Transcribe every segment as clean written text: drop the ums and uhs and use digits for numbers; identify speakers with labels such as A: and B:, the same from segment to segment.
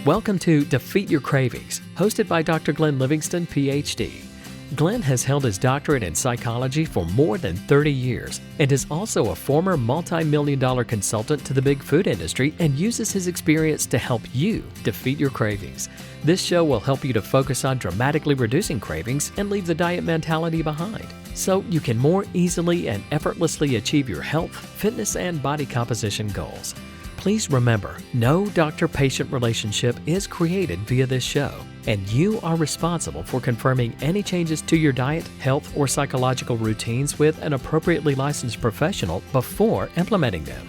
A: Welcome to Defeat Your Cravings, hosted by Dr. Glenn Livingston, PhD. Glenn has held his doctorate in psychology for more than 30 years and is also a former multi-million-dollar consultant to the big food industry and uses his experience to help you defeat your cravings. This show will help you to focus on dramatically reducing cravings and leave the diet mentality behind, so you can more easily and effortlessly achieve your health, fitness, and body composition goals. Please remember, no doctor-patient relationship is created via this show, and you are responsible for confirming any changes to your diet, health, or psychological routines with an appropriately licensed professional before implementing them.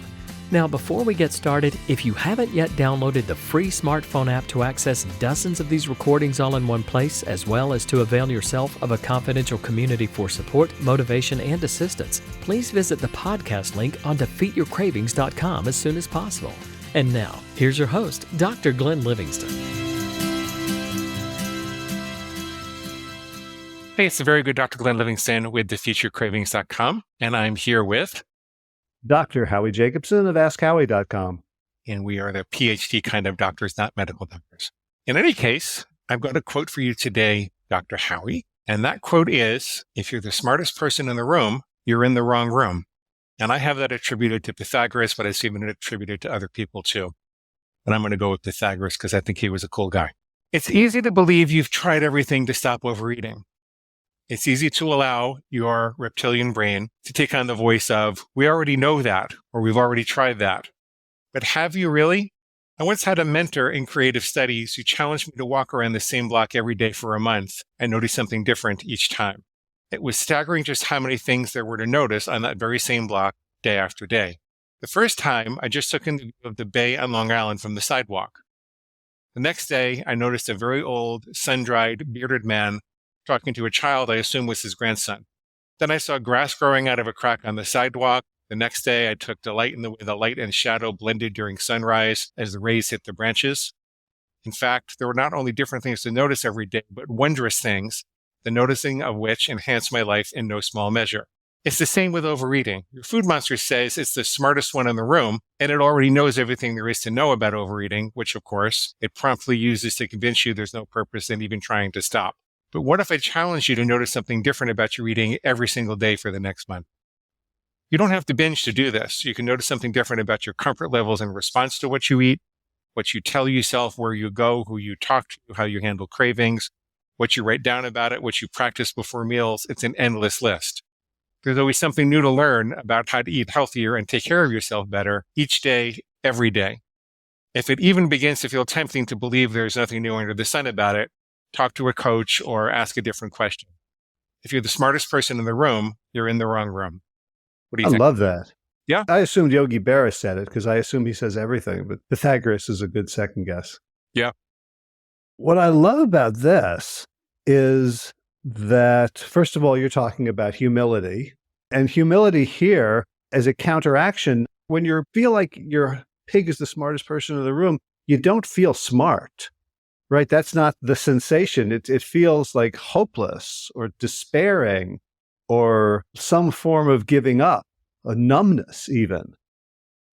A: Now, before we get started, if you haven't yet downloaded the free smartphone app to access dozens of these recordings all in one place, as well as to avail yourself of a confidential community for support, motivation, and assistance, please visit the podcast link on defeatyourcravings.com as soon as possible. And now, here's your host, Dr. Glenn Livingston.
B: Hey, it's the very good Dr. Glenn Livingston with defeatyourcravings.com, and I'm here with
C: Dr. Howie Jacobson of AskHowie.com.
B: And we are the PhD kind of doctors, not medical doctors. In any case, I've got a quote for you today, Dr. Howie. And that quote is, if you're the smartest person in the room, you're in the wrong room. And I have that attributed to Pythagoras, but it's even attributed to other people too. But I'm going to go with Pythagoras because I think he was a cool guy. It's easy to believe you've tried everything to stop overeating. It's easy to allow your reptilian brain to take on the voice of, we already know that, or we've already tried that. But have you really? I once had a mentor in creative studies who challenged me to walk around the same block every day for a month and notice something different each time. It was staggering just how many things there were to notice on that very same block day after day. The first time, I just took in the view of the bay on Long Island from the sidewalk. The next day, I noticed a very old, sun-dried, bearded man talking to a child I assume was his grandson. Then I saw grass growing out of a crack on the sidewalk. The next day, I took delight in the way the light and shadow blended during sunrise as the rays hit the branches. In fact, there were not only different things to notice every day, but wondrous things, the noticing of which enhanced my life in no small measure. It's the same with overeating. Your food monster says it's the smartest one in the room, and it already knows everything there is to know about overeating, which, of course, it promptly uses to convince you there's no purpose in even trying to stop. But what if I challenge you to notice something different about your eating every single day for the next month? You don't have to binge to do this. You can notice something different about your comfort levels in response to what you eat, what you tell yourself, where you go, who you talk to, how you handle cravings, what you write down about it, what you practice before meals. It's an endless list. There's always something new to learn about how to eat healthier and take care of yourself better each day, every day. If it even begins to feel tempting to believe there's nothing new under the sun about it, talk to a coach or ask a different question. If you're the smartest person in the room, you're in the wrong room. What do you think?
C: I love that.
B: Yeah.
C: I assumed Yogi Berra said it because I assume he says everything, but Pythagoras is a good second guess.
B: Yeah.
C: What I love about this is that, first of all, you're talking about humility. And humility here as a counteraction, when you feel like your pig is the smartest person in the room, you don't feel smart. Right? That's not the sensation. It feels like hopeless or despairing or some form of giving up, a numbness even.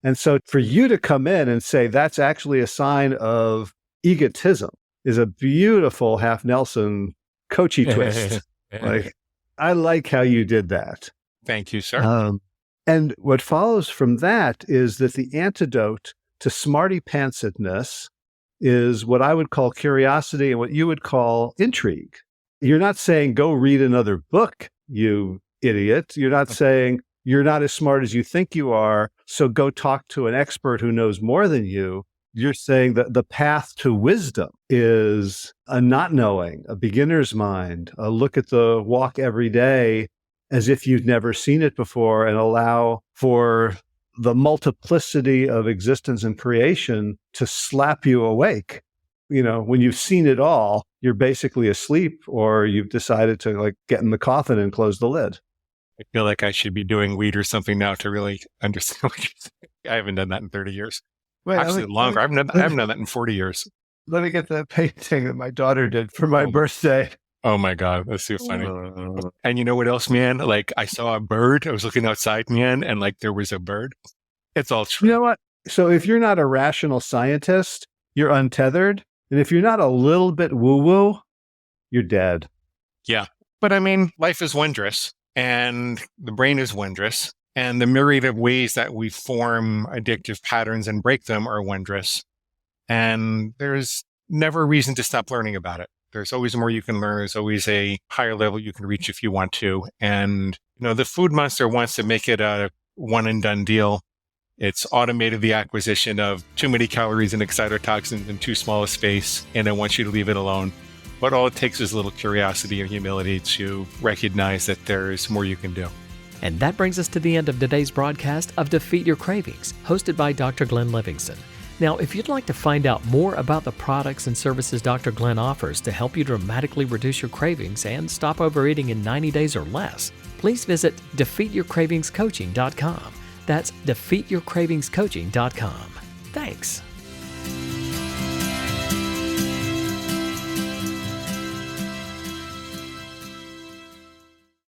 C: And so for you to come in and say that's actually a sign of egotism is a beautiful half Nelson coachy twist. Like, I like how you did that.
B: Thank you, sir.
C: And what follows from that is that the antidote to smarty pantsedness is what I would call curiosity and what you would call intrigue. You're not saying, go read another book, you idiot. You're not saying you're not as smart as you think you are, so go talk to an expert who knows more than you. You're saying that the path to wisdom is a not knowing, a beginner's mind, a look at the walk every day as if you've never seen it before and allow for the multiplicity of existence and creation to slap you awake. You know, when you've seen it all, you're basically asleep or you've decided to get in the coffin and close the lid.
B: I feel like I should be doing weed or something now to really understand what you're saying. I haven't done that in 30 years.
C: Wait,
B: actually, longer. I haven't done that in 40 years.
C: Let me get that painting that my daughter did for my birthday.
B: Oh my God, that's so funny. And you know what else, man? I saw a bird. I was looking outside, man, and there was a bird. It's all true.
C: You know what? So if you're not a rational scientist, you're untethered. And if you're not a little bit woo-woo, you're dead.
B: Yeah. But I mean, life is wondrous and the brain is wondrous and the myriad of ways that we form addictive patterns and break them are wondrous. And there's never a reason to stop learning about it. There's always more you can learn. There's always a higher level you can reach if you want to. And, the food monster wants to make it a one and done deal. It's automated the acquisition of too many calories and excitotoxins in too small a space, and I want you to leave it alone. But all it takes is a little curiosity and humility to recognize that there's more you can do.
A: And that brings us to the end of today's broadcast of Defeat Your Cravings, hosted by Dr. Glenn Livingston. Now, if you'd like to find out more about the products and services Dr. Glenn offers to help you dramatically reduce your cravings and stop overeating in 90 days or less, please visit defeatyourcravingscoaching.com. That's defeatyourcravingscoaching.com. Thanks.